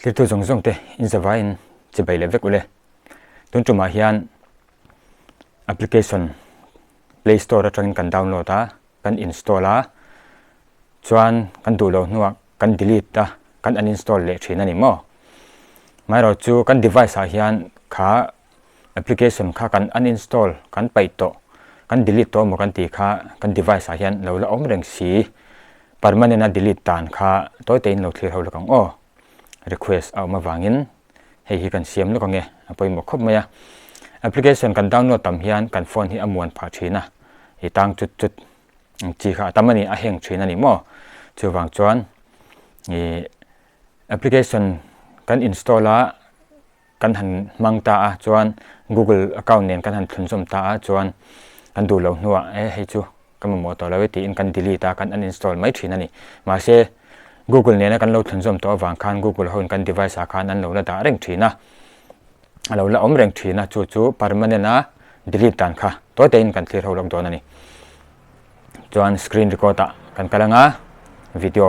Lir tu zong te in zavain che bai levek ule tun tuma hian application Play Store atangin kan download a kan install a chuan kan du lo nuwa kan delete ta kan uninstall le thina ni mo mai ro chu kan device a hian kha application kha kan uninstall kan pai to kan delete to mo kan ti kha kan device a hian lo la om reng si permanent a delete tan kha toy te in lo thlir ho la kang o request au ma wangin hei kan siam lu kange apoi mo khop maya application kan download tam hian kan phone hi amuan pha thina hi tang chut chi kha tamani a heng thina ni mo chuwang chuan ni application kan install a kan han mangta a chuan Google account nen kan han thunsom ta a chuan kan du lo nuwa hei chu kam mo to lawe ti in kan delete ta kan uninstall mai thina ni ma se Google nena kan lo thunsom to awang khan Google hon kan device a khan an lo la da reng thina alo la om reng thina chu permanent a delete tan kha to te in kan clear ho lok don ani chuan screen record a kan kalanga video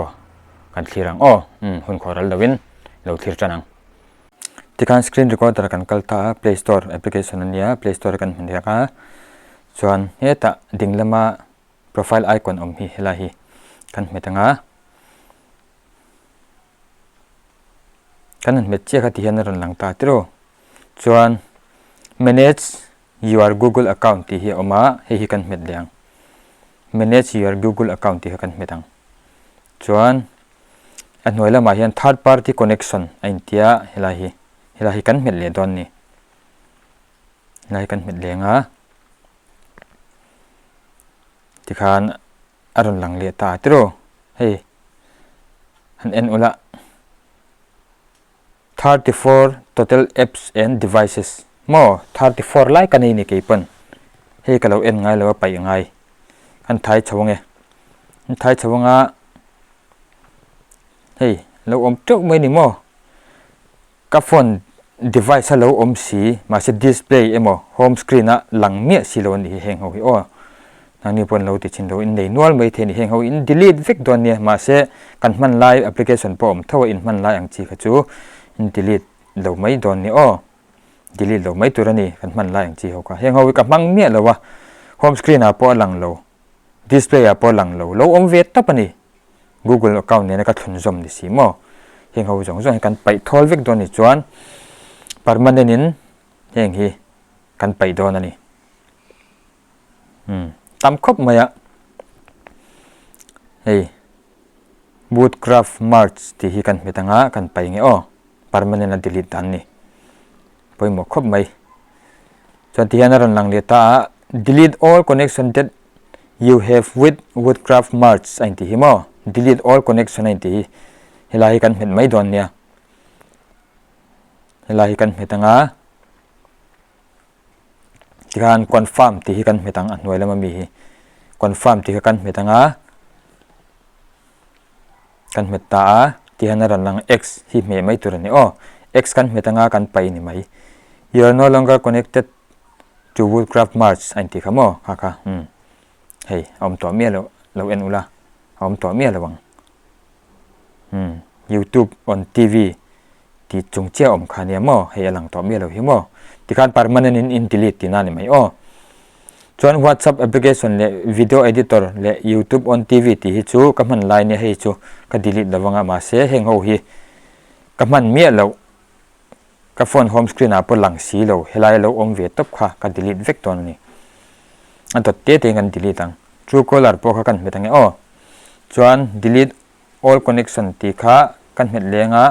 kan clear ang hun khoral lawin lo clear chanang tikan screen recorder kan kalta Play Store application ania Play Store kan hmenia ka chuan heta dinglama profile icon om hi hela hi kan hmetanga kan met che kha ti hian ron lang ta tro chuan manage your Google account ti hi oma hi kan met liang manage your Google account ti kan metang chuan an noila ma hian third party connection ain tia hela hi kan met le don ni lai kan met lenga ti khan aron lang le ta tro hei han en ula 34 total apps and devices mo 34 lai kan ni ke pon he kalo en ngai lo pai ngai an thai chawnge an thai chawanga hey lo om tuk mai ni mo ka phone device lo om si ma se display emo home screen a lang mia si lo ni heng ho hi o nani pon lo ti chin do in nei nual mai the ni heng ho in delete vek don ni ma se kan man lai application pom thaw in man lai ang chi kha chu delete lo mai don ni o delete lo mai turani kan man lai ang chi ho ka heng ho ka mang mia lo wa home screen a po lang lo display a po lang lo lo om vet tapani Google account ne ka thun zom ni si mo heng ho jong kan pai thol vek don ni chuan permanent in heng hi kan pai don ani tam khop maya hey Woodcraft March ti hi kan metanga kan pai nge o permanent a delete dan ni poi mo khop mai chuan ti hian ron lang le ta delete all connection that you have with Woodcraft March ain ti hi mo delete all connection ain ti helai kan met mai don nia helai kan metanga tikan confirm ti hi kan metang an noilama mi hi confirm ti kan metanga kan meta ti han ran lang x hi me mai turani o x kan metanga kan pai ni mai you are no longer connected to Woodcraft March anti khamo kha hey om to mi lo en ula om to mi lawang YouTube on TV ti chung che om khania mo hey alang to mi lo hi mo ti khan permanent in delete ti na ni mai o chuan WhatsApp application le video editor le YouTube on TV ti hi chu ka man line ne hei chu ka delete lawanga ma se heng ho hi ka man mi lo ka phone home screen a po lang si lo helai lo om ve top kha ka delete vek ton ni an to te ngan delete ang Truecaller po kha kan metang o chuan delete all connection ti kha kan met lenga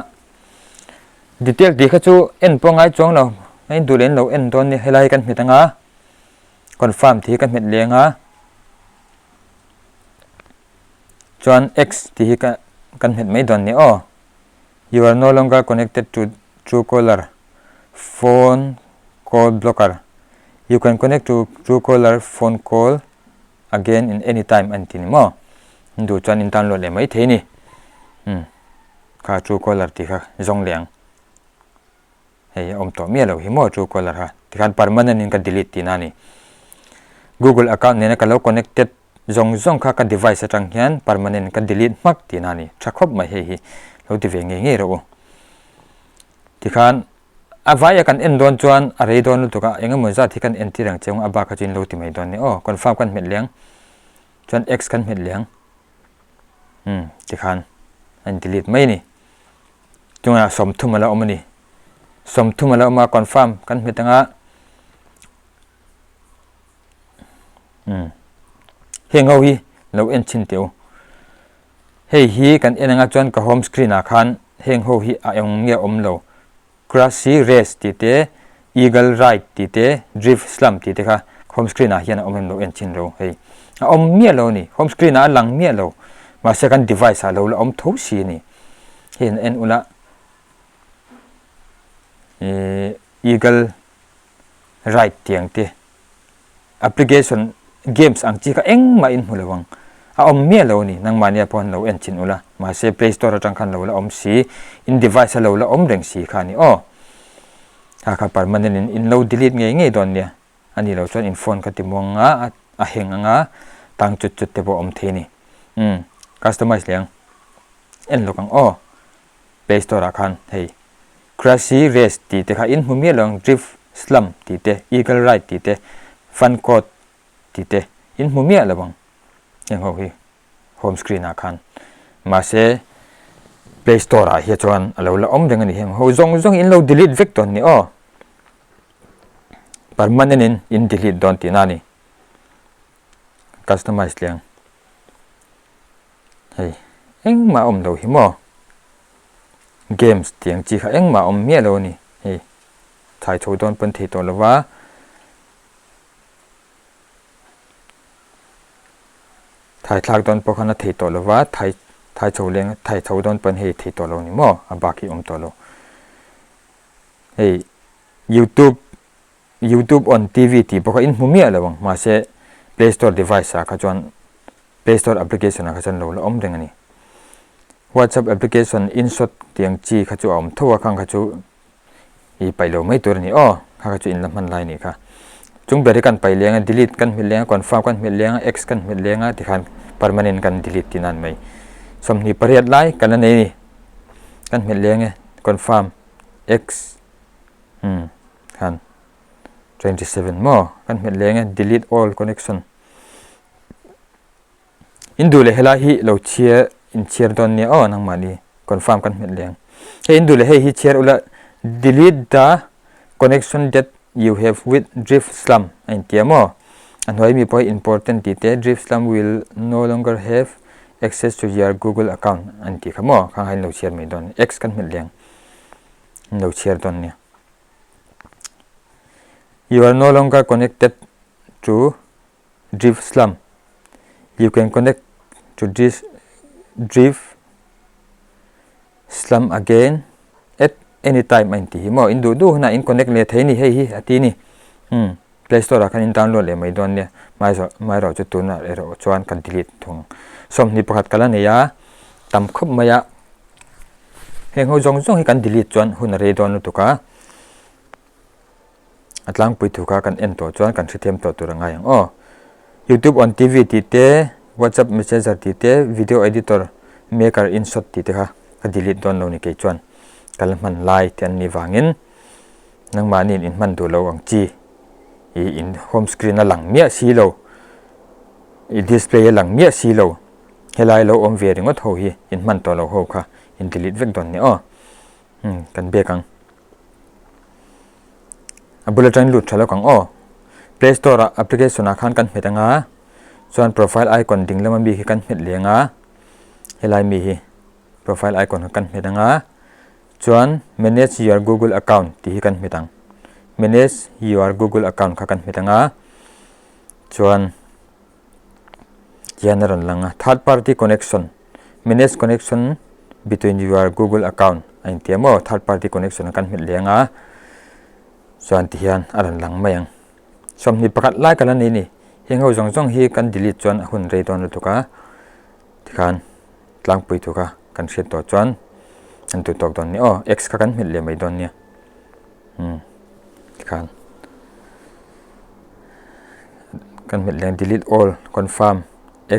detail ti kha chu en po ngai chong lo ngai du len lo en don ni helai kan metanga confirm thi kan met lenga chuan x ti kan met mai don ni o you are no longer connected to Truecaller phone call blocker you can connect to Truecaller phone call again in any time antin mo ndu chuan in download le mai the ni kha Truecaller ti kha zong leng hey om to mi lo hi mo Truecaller ha ti khan permanent in ka delete ti na ni Google account ne ka lo connected zong kha ka device atang hian permanent ka delete mak ti na ni thakhop mai he hi lo ti ve nge ro ที่ขันอาไว้กันเอ็นโดนจวนอะไรโดนตัวก็ยังเหมือนจะที่กันเอ็นที่หลังเจ้าอาบาคจินโลติไม่โดนนี่คอนฟาร์มกันเม็ดเลี้ยงจวน x กันเม็ดเลี้ยงที่ขันอันดิลิทไม่นี่จงสมทุมมาแล้วมันนี่สมทุมมาแล้วมาคอนฟาร์มกันเม็ดตั้งเฮงเอาฮีเราเอ็นชินเตียวเฮ้ยฮีกันเอ็นงาจวนกับโฮมสกรีนอาคารเฮงเอาฮีอายังเงียเราGrassy Race ติเต Eagle Ride ติเต Drift Slum ติเตค่ะ Home Screen เฮียนอมเราเอ็นชินเราเฮ้ยอมเมียเรานี่ Home Screen หลังเมียเรามา second device เราอมทุกสีนี่เห็นเอ็นอุละEagle Ride เตียงเต Application Games อังจีก็เอ็งมาอินหัวเลวังอมเมียเรานี่นังมาเนี่ยพอนเราเอ็นชินอุละมาเซ Play Store จังคันเราละอมสี in device เราละอมเร่งสีขานี่ถ้าขับผ่านมันเนี่ยอินเรา delete ไงตอนเนี่ยอันนี้เราชวนอินโฟนกันติมวงเฮงตั้งจุดเตบอมเทนี่customize เลี้ยงเอ็นเรากังPlay Store คันเฮ้ย Grassy Race ตีเตค่ะอินหัวเมียเรา Drift Slum ตีเต Eagle Ride ตีเต Fun Code ตีเตอินหัวเมียเราบังยังเขาคือโฮมสกรีนอาคารมาเซ Play Store เฮียจวนเราละอมเรื่องนี้เฮงเขาจงอินเรา delete เวกตอนนี้permanent in delete ตอนที่นั่นนี่ customize เลี้ยงเฮ้ยเอ็งมาอมเราหิมgames เตียงจีค่ะเอ็งมาอมเมียเรานี่เฮ้ยถ่ายโชว์ตอนเป็นที่ตัวเราว่าถ่ายทากตอนพวกเขาที่ตัวเราว่าถ่ายโชว์เลี้ยงถ่ายโชว์ตอนเป็นเหตุที่ตัวเรานี่อาบากีตัวเราเฮ้ย YouTube on TV ที่พวกเขาอินหัวเมียเราบังมาเซ Play Store device ค่ะจวน Play Store application ค่ะจวนเราอมเรื่องนี้ WhatsApp application InShot เตียงจีค่ะจวนทั่วข้างค่ะจวนไปเราไม่ตัวนี้ค่ะจวนอินลำมันไลน์นี่ค่ะจงเบรกันไปเลี้ยง delete กันเลี้ยง confirm กันเลี้ยง X กันเลี้ยงที่ขัน permanent กัน delete ที่นั่นไหมสมนิประเทศไลน์กันนั่นเองกันเลี้ยงconfirm X ขัน27 more กันเลี้ยง delete all connection อินดูเลยเฮลาฮีเราเชียร์ตอนนี้นังมาดี confirm กันเลี้ยงอินดูเลยให้เชียร์อุละ delete the connection that you have with Drift Slum อันเดียวอันนี้มี point important detail Drift Slum will no longer have access to your Google account อันที่ข้างให้เราเชียร์ไม่โดน X กันเลี้ยงเราเชียร์ตอนนี้ you are no longer connected to Drift Slum you can connect to this Drift Slum again at any time อันที่อินดูนะอิน connect เลยเท่านี้ให้อันที่นี่Play Store คันอินดาวน์โหลดเลยไม่โดนเนี่ยไม่เราจะตัวน่ะเราชวนกัน delete ทงสมนิประคัดกันแล้วเนี่ยตำคุบมายะเฮงเขาจงให้กัน delete ชวนหุ่นเรดอนตุกะอัตลังปุยตุกะกันเอ็นตัวชวนกันsistemตัวร่างอย่างYouTube on TV ติเต WhatsApp Messenger ติเต Video Editor Maker InShot ติเตค่ะกัน delete ดอนเรานี่เกี่ยชวนกันมันไลน์ที่อันนี้วางเงินนังมานี่อินมันตัวเราอังจีอินโฮมสกรีนหลังเมียสีเราดิสเพลย์หลังเมียสีเราเฮลายเราอมเวียร์งดโหยอินมันตัวเราโหค่ะอินดิลิทเวกตอนนี้กันเบียกังบุลเลตันหลุดใช่แล้วกังPlay Store application อาคารกันเห็นงาส่วนโปรไฟล์ไอคอนดิ่งแล้วมันมีกันเห็นเลี้ยงเฮลายมีโปรไฟล์ไอคอนกันเห็นงาส่วน manage your Google account ที่กันเห็นmanage your Google account กันเห็นงาส่วนgeneral ลังthird party connection manage connection between your Google account อันที่มั่ว third party connection กันเห็นเลี้ยงส่วนที่ยันอะไรหลังไม่ยังสมนิประคัดไล่กันแล้วนี่เฮงเขาจงให้กัน delete จวนหุ่นเรดอนตุกะที่ขันหลังปุยตุกะกันเสียตัวจวนอันตัวตกตอนนี้ X กันเห็นเลี้ยงไม่โดนเนี่ยที่ขันกันเห็นเลี้ยง delete all confirm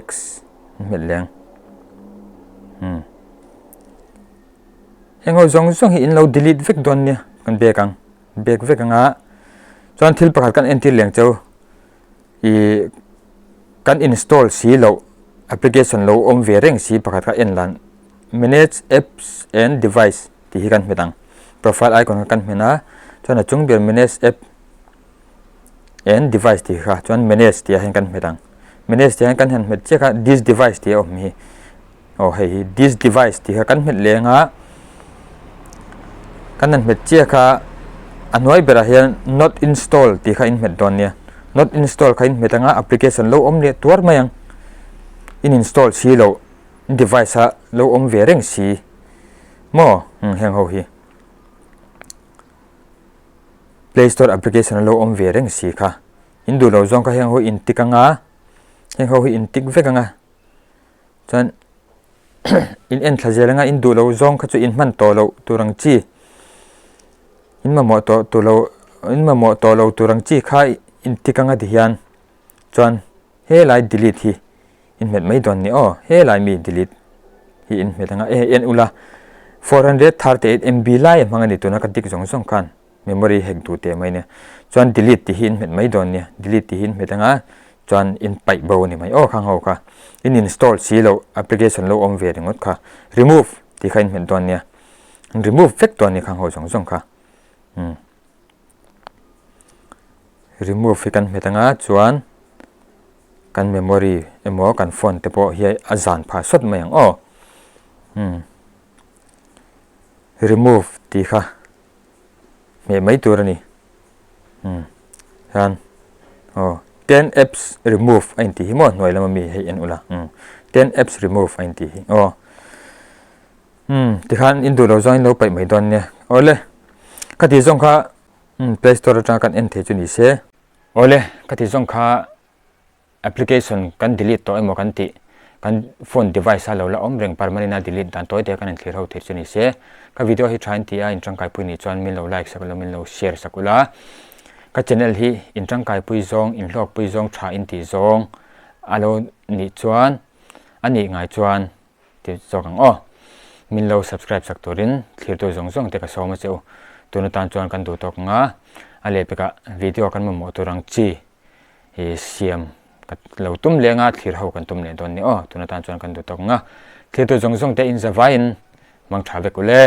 X เห็นเลี้ยง heng ho zong zong hi in lo delete vek don nia kan bekang bek vek anga chuan thil pakhat kan entir leng chau I kan install si lo application lo om ve reng si pakhat ka en lan manage apps and device ti hi kan metang profile icon kan mena chuan a chung ber manage app and device ti kha chuan manage ti hen kan metang manage ti kan han met cheka this device ti om hi hei this device ti kan met lenga kan han met cheka anoi bera hian not install ti kha in met don nia not install kha in metanga application lo om le tuar mayang in install si lo device ha lo om ve reng si mo heng ho hi Play Store application lo om ve reng si kha in du lo zong ka heng ho in tikanga heng ho hi in tik vekanga chan in en thajelanga in du lo zong kha chu in man to lo turang chi in ma mo to lo turang chi kha in tikanga di hian chuan he lai delete hi in met mai don ni he lai mi delete hi in metanga en ula 438 MB lai mangani tuna ka dik zong zong kan memory hack tu te mai ne chuan delete ti hi in met mai don ni delete ti hin metanga chuan in pai bo ni mai khang ho kha in install si lo application lo om ve ringot kha remove ti kha in met don ni remove vek don ni khang ho zong zong kha remove kan metanga chuan kan memory emo kan phone te po hi azan pha sot mayang remove ti kha me mai tur ni han 10 apps remove ain ti hi mo noi lama mi hei en ula 10 apps remove ain ti hi ti khan in du lo join lo pai mai don ne ole kati zong kha Play Store atang kan en the chu ni se ole kati zong kha application kan delete to emo kan ti kan phone device ha lo la om reng permanent delete dan toy te kan clear ho the chu ni se ka video hi thain ti a in tang kai pui ni chuan min lo like sakula min lo share sakula ka channel hi in tang kai pui zong in lok pui zong tha in ti zong alo ni chuan ani ngai chuan ti zong min lo subscribe sak torin clear to zong zong te ka so ma cheu tuna tan chuan kan du tok nga ale peka video kan mo turang chi he siam kat lo tum lenga thlir ho kan tum le don ni tuna tan chuan kan du tok nga thlir to zong zong te in za vain mang tha ve kule